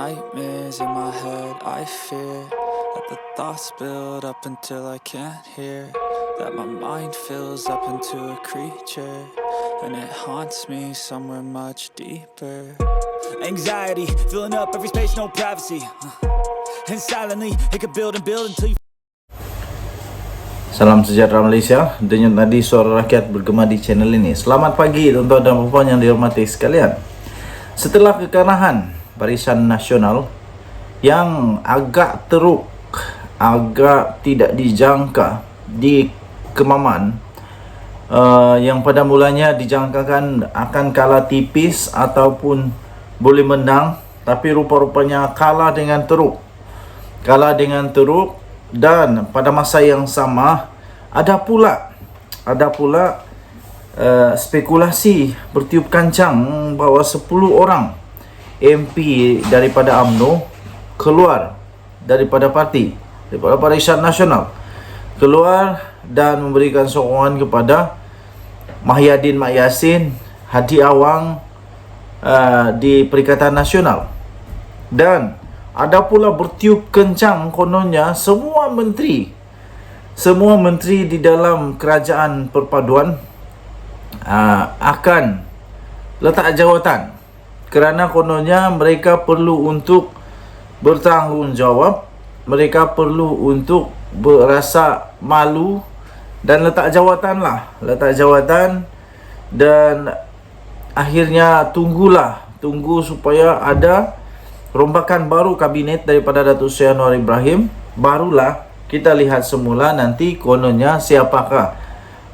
nightmares in my head, I fear that the thoughts build up until I can't hear, that my mind fills up into a creature, and it haunts me somewhere much deeper. Anxiety, filling up every space, no privacy, and silently, it could build and build until you... Salam sejahtera Malaysia, denyut nadi suara rakyat bergema di channel ini. Selamat pagi tuan-tuan dan puan yang dihormati sekalian. Setelah kekalahan Barisan Nasional yang agak teruk, agak tidak dijangka di Kemaman, yang pada mulanya dijangkakan akan kalah tipis ataupun boleh menang, tapi rupa-rupanya kalah dengan teruk. Dan pada masa yang sama ada pula spekulasi bertiup kancang bahawa 10 orang MP daripada UMNO keluar daripada parti, daripada Barisan Nasional, keluar dan memberikan sokongan kepada Mahyadin Mak Yassin, Hadi Awang di Perikatan Nasional. Dan ada pula bertiup kencang kononnya semua menteri di dalam kerajaan perpaduan akan letak jawatan, kerana kononnya mereka perlu untuk bertanggungjawab, mereka perlu untuk berasa malu dan letak jawatan, dan akhirnya tunggu supaya ada rombakan baru kabinet daripada Datuk Seri Anwar Ibrahim. Barulah kita lihat semula nanti kononnya siapakah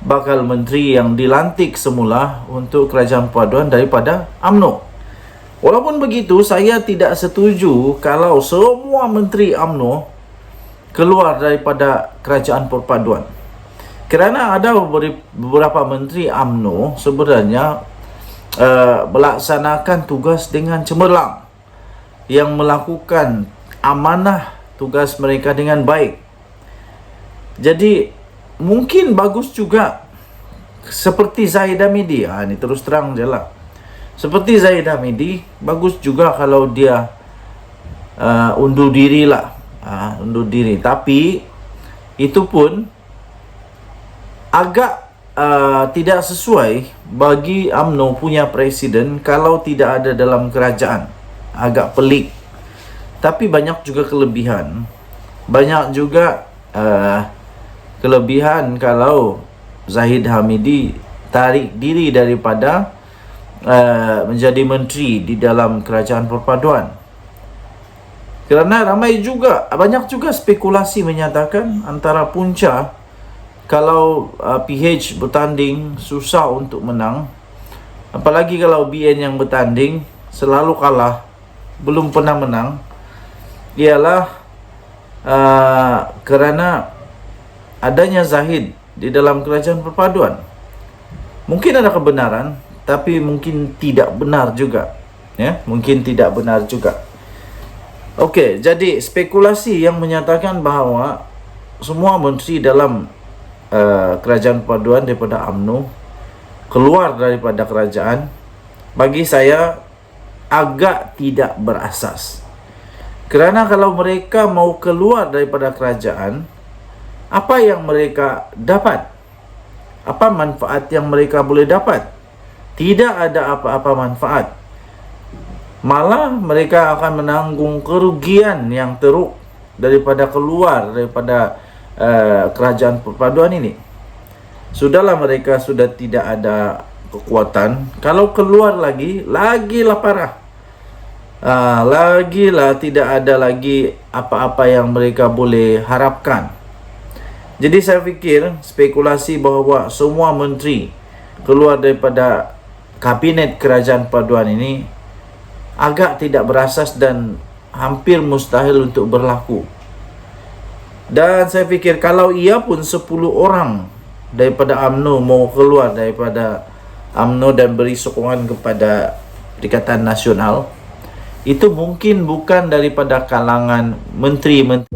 bakal menteri yang dilantik semula untuk kerajaan perpaduan daripada UMNO. Walaupun begitu, saya tidak setuju kalau semua menteri UMNO keluar daripada kerajaan perpaduan, kerana ada beberapa menteri UMNO sebenarnya melaksanakan tugas dengan cemerlang, yang melakukan amanah tugas mereka dengan baik. Jadi mungkin bagus juga seperti Zahid Hamidi. Ini terus terang je lah, seperti Zahid Hamidi, bagus juga kalau dia undur diri. Tapi itu pun agak tidak sesuai bagi UMNO punya presiden kalau tidak ada dalam kerajaan. Agak pelik. Tapi banyak juga kelebihan. Kelebihan kalau Zahid Hamidi tarik diri daripada menjadi menteri di dalam kerajaan perpaduan. Kerana banyak juga spekulasi menyatakan antara punca kalau PH bertanding susah untuk menang, apalagi kalau BN yang bertanding selalu kalah, belum pernah menang, ialah kerana adanya Zahid di dalam kerajaan perpaduan. Mungkin ada kebenaran, tapi mungkin tidak benar juga, mungkin tidak benar juga. Okey, jadi spekulasi yang menyatakan bahawa semua menteri dalam kerajaan perpaduan daripada UMNO keluar daripada kerajaan, bagi saya agak tidak berasas. Kerana kalau mereka mau keluar daripada kerajaan, apa yang mereka dapat? Apa manfaat yang mereka boleh dapat? Tidak ada apa-apa manfaat. Malah mereka akan menanggung kerugian yang teruk daripada keluar daripada kerajaan perpaduan ini. Sudahlah, mereka sudah tidak ada kekuatan. Kalau keluar lagilah parah. Lagilah tidak ada lagi apa-apa yang mereka boleh harapkan. Jadi saya fikir spekulasi bahawa semua menteri keluar daripada kabinet kerajaan perpaduan ini agak tidak berasas dan hampir mustahil untuk berlaku. Dan saya fikir kalau ia pun 10 orang daripada UMNO mau keluar daripada UMNO dan beri sokongan kepada Perikatan Nasional, itu mungkin bukan daripada kalangan menteri-menteri.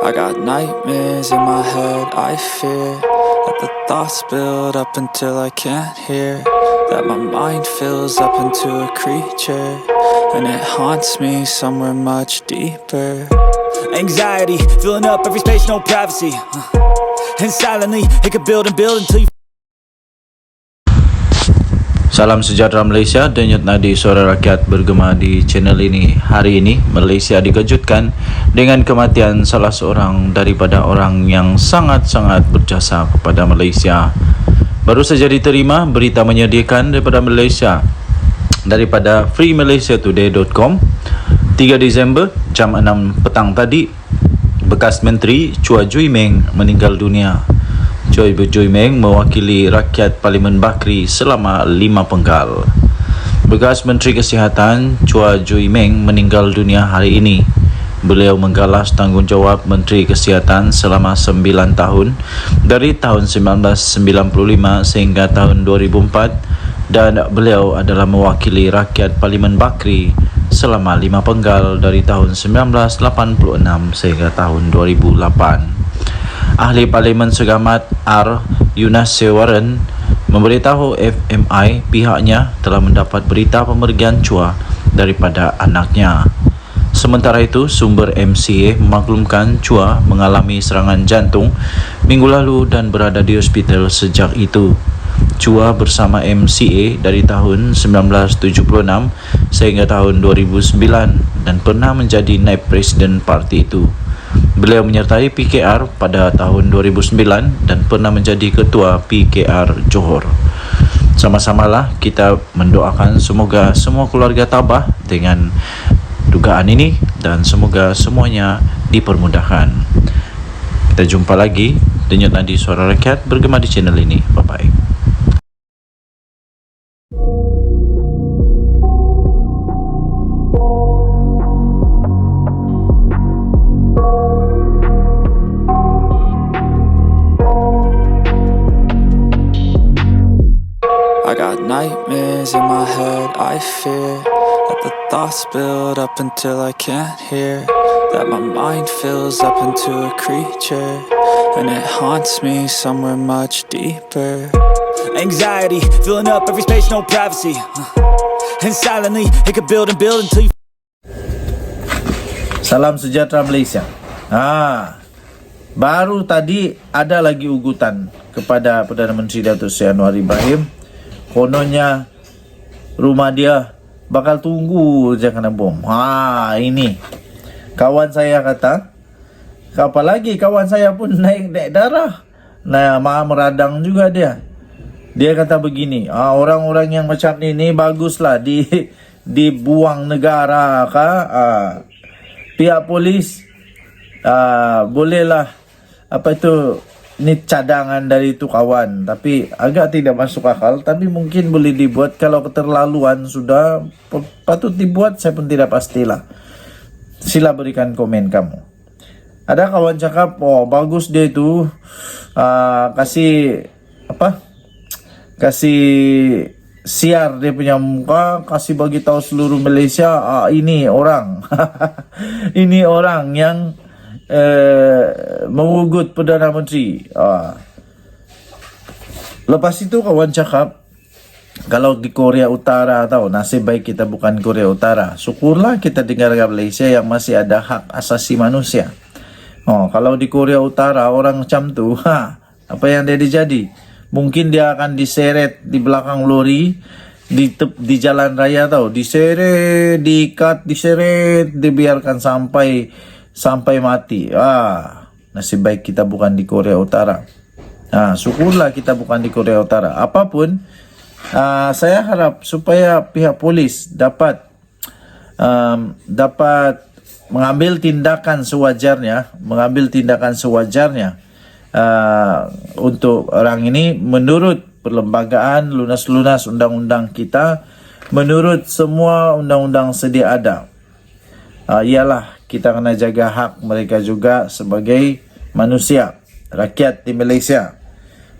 I got nightmares in my head, I fear that the thoughts build up until I can't hear, that my mind fills up into a creature, and it haunts me somewhere much deeper. Anxiety, filling up every space, no privacy, and silently, it could build and build until you. Salam sejahtera Malaysia, denyut nadi suara rakyat bergema di channel ini. Hari ini, Malaysia dikejutkan dengan kematian salah seorang daripada orang yang sangat-sangat berjasa kepada Malaysia. Baru saja diterima berita menyedihkan daripada Malaysia, daripada freemalaysiatoday.com. 3 Disember, jam 6 petang tadi, bekas Menteri Chua Jui Meng meninggal dunia. Chua Jui Meng mewakili rakyat Parlimen Bakri selama 5 penggal. Bekas Menteri Kesihatan Chua Jui Meng meninggal dunia hari ini. Beliau menggalas tanggungjawab Menteri Kesihatan selama 9 tahun dari tahun 1995 sehingga tahun 2004, dan beliau adalah mewakili rakyat Parlimen Bakri selama 5 penggal dari tahun 1986 sehingga tahun 2008. Ahli Parlimen Segamat R. Yunus Warren memberitahu FMI pihaknya telah mendapat berita pemergian Chua daripada anaknya. Sementara itu, sumber MCA memaklumkan Chua mengalami serangan jantung minggu lalu dan berada di hospital sejak itu. Chua bersama MCA dari tahun 1976 sehingga tahun 2009 dan pernah menjadi naib presiden parti itu. Beliau menyertai PKR pada tahun 2009 dan pernah menjadi ketua PKR Johor. Sama-samalah kita mendoakan semoga semua keluarga tabah dengan dugaan ini dan semoga semuanya dipermudahkan. Kita jumpa lagi denyut nadi suara rakyat bergema di channel ini. Bye-bye. I got nightmares in my head, I fear that the thoughts build up until I can't hear, that my mind fills up into a creature, and it haunts me somewhere much deeper. Anxiety, filling up every space, no privacy, and silently, it could build and build until you. Salam sejahtera Malaysia. Baru tadi ada lagi ugutan kepada Perdana Menteri Datuk Seri Anwar Ibrahim. Kononnya rumah dia bakal tunggu je kena bom. Ini kawan saya kata, apalagi kawan saya pun naik darah. Meradang juga dia. Dia kata begini, orang-orang yang macam ni baguslah dibuang negara pihak polis bolehlah ni cadangan dari itu kawan, tapi agak tidak masuk akal, tapi mungkin boleh dibuat. Kalau keterlaluan sudah patut dibuat, saya pun tidak pastilah. Sila berikan komen kamu. Ada kawan cakap, bagus dia itu kasih siar dia punya muka, kasih bagi tahu seluruh Malaysia, ini orang ini orang yang mengugut Perdana Menteri. Lepas itu kawan cakap, kalau di Korea Utara tahu, nasib baik kita bukan Korea Utara. Syukurlah kita di negara Malaysia yang masih ada hak asasi manusia. Kalau di Korea Utara orang macam tu, apa yang dia jadi? Mungkin dia akan diseret di belakang lori di jalan raya tahu, diseret, diikat, diseret, dibiarkan sampai mati. Nasib baik kita bukan di Korea Utara. Syukurlah kita bukan di Korea Utara. Apapun, saya harap supaya pihak polis dapat mengambil tindakan sewajarnya, untuk orang ini menurut perlembagaan lunas-lunas undang-undang kita, menurut semua undang-undang sedia ada. Ialah kita kena jaga hak mereka juga sebagai manusia, rakyat di Malaysia.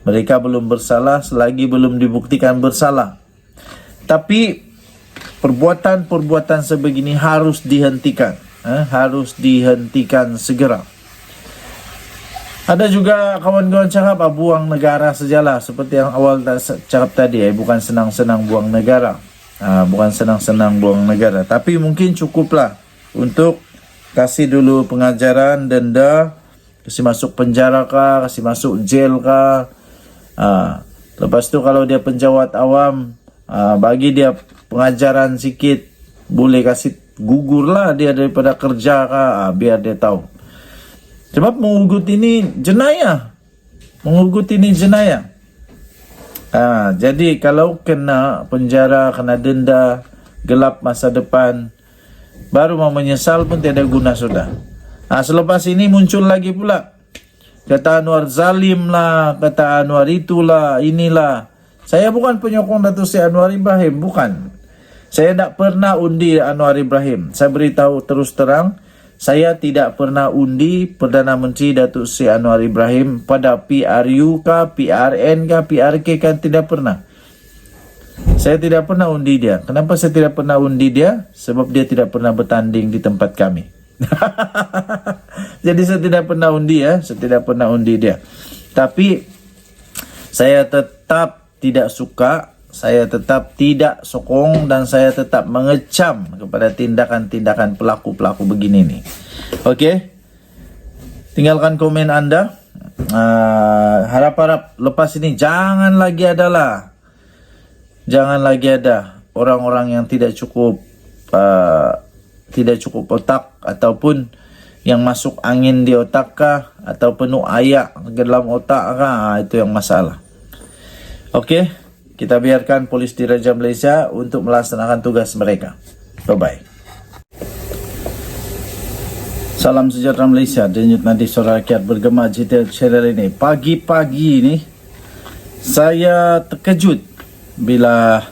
Mereka belum bersalah selagi belum dibuktikan bersalah. Tapi perbuatan-perbuatan sebegini harus dihentikan, harus dihentikan segera. Ada juga kawan-kawan cakap buang negara sajalah, seperti yang awal cakap tadi, bukan senang-senang buang negara. Bukan senang-senang buang negara, tapi mungkin cukuplah untuk kasih dulu pengajaran, denda, kasih masuk penjara kah, kasih masuk jail kah. Lepas tu kalau dia penjawat awam, bagi dia pengajaran sikit, boleh kasih gugur lah dia daripada kerja kah, biar dia tahu. Sebab mengugut ini jenayah. Mengugut ini jenayah. Jadi kalau kena penjara, kena denda, gelap masa depan, baru mau menyesal pun tiada guna sudah. Selepas ini muncul lagi pula. Kata Anwar zalim lah, kata Anwar itulah, inilah. Saya bukan penyokong Datuk Seri Anwar Ibrahim, bukan. Saya tak pernah undi Anwar Ibrahim. Saya beritahu terus terang, saya tidak pernah undi Perdana Menteri Datuk Seri Anwar Ibrahim pada PRU kah, PRN kah, PRK kan, tidak pernah. Saya tidak pernah undi dia. Kenapa saya tidak pernah undi dia? Sebab dia tidak pernah bertanding di tempat kami. Jadi saya tidak pernah undi saya tidak pernah undi dia. Tapi saya tetap tidak suka, saya tetap tidak sokong, dan saya tetap mengecam kepada tindakan-tindakan pelaku-pelaku begini nih. Okey, tinggalkan komen anda. Harap-harap lepas ini jangan lagi ada orang-orang yang tidak cukup otak, ataupun yang masuk angin di otak kah, atau penuh ayak ke dalam otak kah. Itu yang masalah. Okey, kita biarkan polis Diraja Malaysia untuk melaksanakan tugas mereka. Bye-bye. Salam sejahtera Malaysia. Denyut nadi suara rakyat bergema GTL channel ini. Pagi-pagi ini saya terkejut bila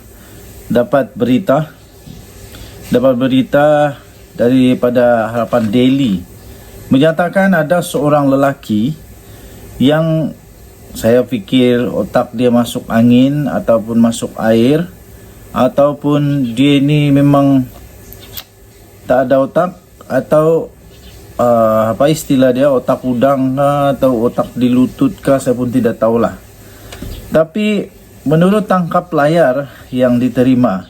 dapat berita daripada Harapan Daily menyatakan ada seorang lelaki yang saya fikir otak dia masuk angin ataupun masuk air, ataupun dia ini memang tak ada otak, atau apa istilah dia, otak udang atau otak di lutut kah, saya pun tidak tahulah. Tapi menurut tangkap layar yang diterima,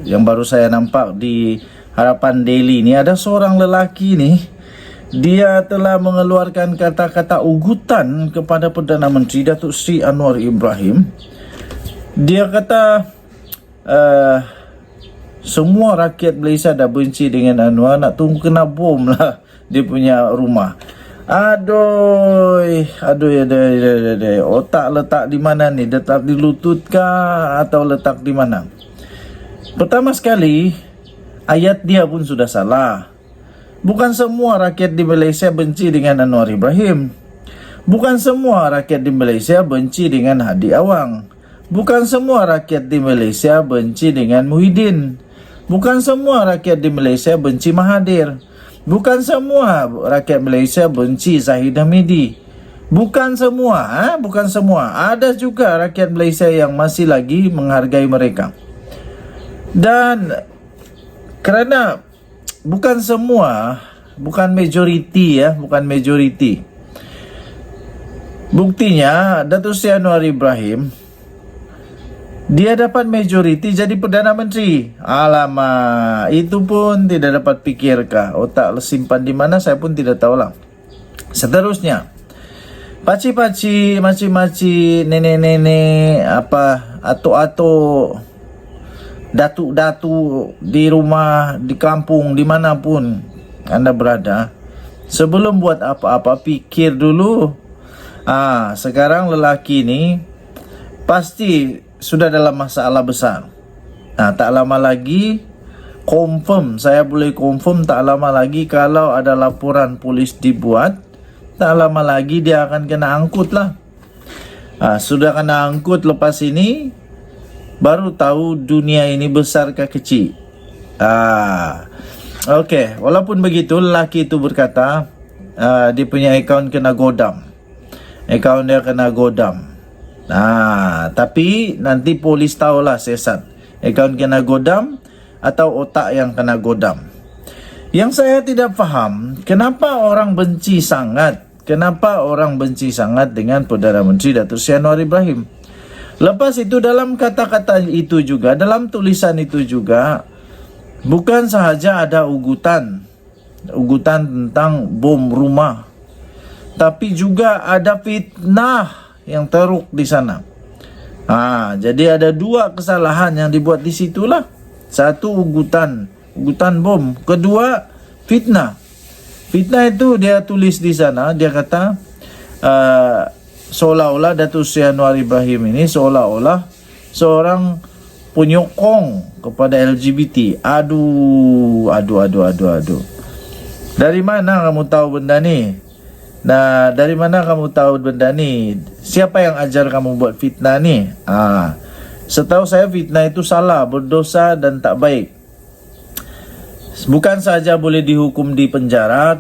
yang baru saya nampak di Harapan Daily ini, ada seorang lelaki ni, dia telah mengeluarkan kata-kata ugutan kepada Perdana Menteri Datuk Seri Anwar Ibrahim. Dia kata semua rakyat Malaysia dah benci dengan Anwar, nak tunggu kena bom lah dia punya rumah. Aduh, otak letak di mana ni? Letak di lutut kah atau letak di mana? Pertama sekali, ayat dia pun sudah salah. Bukan semua rakyat di Malaysia benci dengan Anwar Ibrahim. Bukan semua rakyat di Malaysia benci dengan Hadi Awang. Bukan semua rakyat di Malaysia benci dengan Muhyiddin. Bukan semua rakyat di Malaysia benci Mahathir. Bukan semua rakyat Malaysia benci Zahid Hamidi. Bukan semua, bukan semua. Ada juga rakyat Malaysia yang masih lagi menghargai mereka. Dan kerana bukan semua, bukan majoriti bukan majoriti. Buktinya Datuk Seri Anwar Ibrahim, dia dapat majoriti jadi Perdana Menteri. Alamak, itu pun tidak dapat fikirkah? Otak simpan di mana saya pun tidak tahulah. Seterusnya, paci-paci, maci-maci, nenek-nenek, atuk-atuk, datuk-datuk di rumah, di kampung, dimanapun anda berada, sebelum buat apa-apa fikir dulu. Sekarang lelaki ni pasti sudah dalam masalah besar. Tak lama lagi, confirm, saya boleh confirm, tak lama lagi kalau ada laporan polis dibuat, tak lama lagi dia akan kena angkut lah. Sudah kena angkut lepas ini, baru tahu dunia ini besar ke kecil. Okey, walaupun begitu, lelaki itu berkata dia punya akaun kena godam. Akaun dia kena godam. Tapi nanti polis tahulah siasat. Akaun kena godam atau otak yang kena godam. Yang saya tidak faham, kenapa orang benci sangat? Kenapa orang benci sangat dengan Perdana Menteri Datuk Seri Anwar Ibrahim? Lepas itu dalam kata-kata itu juga, dalam tulisan itu juga, bukan sahaja ada ugutan tentang bom rumah, tapi juga ada fitnah yang teruk di sana. Jadi ada dua kesalahan yang dibuat di situlah. Satu ugutan bom, kedua fitnah. Fitnah itu dia tulis di sana, dia kata seolah-olah Datuk Seri Anwar Ibrahim ini seolah-olah seorang penyokong kepada LGBT. Aduh. Dari mana kamu tahu benda ni? Nah, dari mana kamu tahu benda ni? Siapa yang ajar kamu buat fitnah ni? Setahu saya fitnah itu salah, berdosa dan tak baik. Bukan saja boleh dihukum di penjara,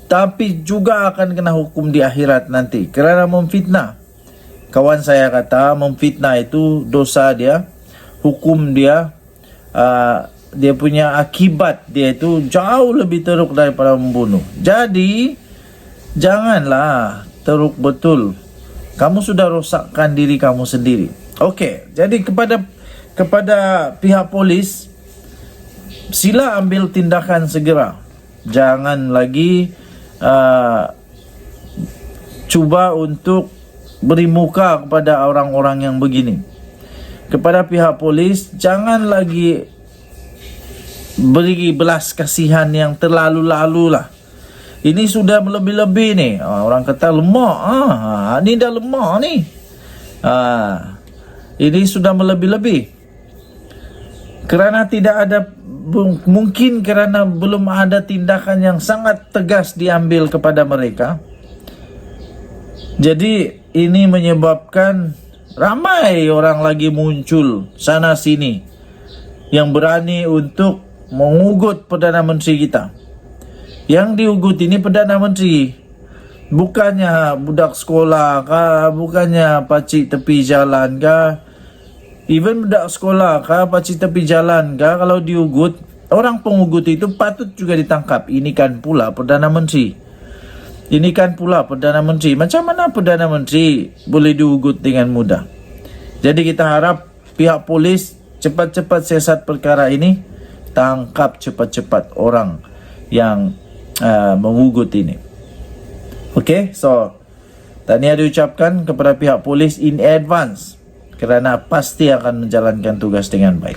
tapi juga akan kena hukum di akhirat nanti kerana memfitnah. Kawan saya kata memfitnah itu dosa dia, hukum dia, dia punya akibat dia itu jauh lebih teruk daripada membunuh. Jadi janganlah teruk betul. Kamu sudah rosakkan diri kamu sendiri. Okey, jadi kepada pihak polis, sila ambil tindakan segera. Jangan lagi cuba untuk beri muka kepada orang-orang yang begini. Kepada pihak polis, jangan lagi beri belas kasihan yang terlalu-lalu lah. Ini sudah lebih-lebih ni. Orang kata lemah. Ni dah lemah ni. Ini sudah melebih-lebih. Kerana tidak ada, mungkin kerana belum ada tindakan yang sangat tegas diambil kepada mereka. Jadi ini menyebabkan ramai orang lagi muncul sana sini yang berani untuk mengugut Perdana Menteri kita. Yang diugut ini Perdana Menteri, bukannya budak sekolah kah, bukannya pacik tepi jalan kah. Even budak sekolah kah, pacik tepi jalan kah, kalau diugut, orang pengugut itu patut juga ditangkap. Ini kan pula Perdana Menteri. Ini kan pula Perdana Menteri. Macam mana Perdana Menteri boleh diugut dengan mudah? Jadi kita harap pihak polis cepat-cepat siasat perkara ini, tangkap cepat-cepat orang yang mengugut ini. Okey, so tahniah diucapkan kepada pihak polis in advance kerana pasti akan menjalankan tugas dengan baik.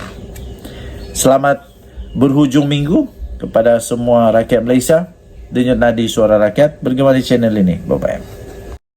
Selamat berhujung minggu kepada semua rakyat Malaysia. Denyut nadi suara rakyat bergema di channel ini. Bye-bye.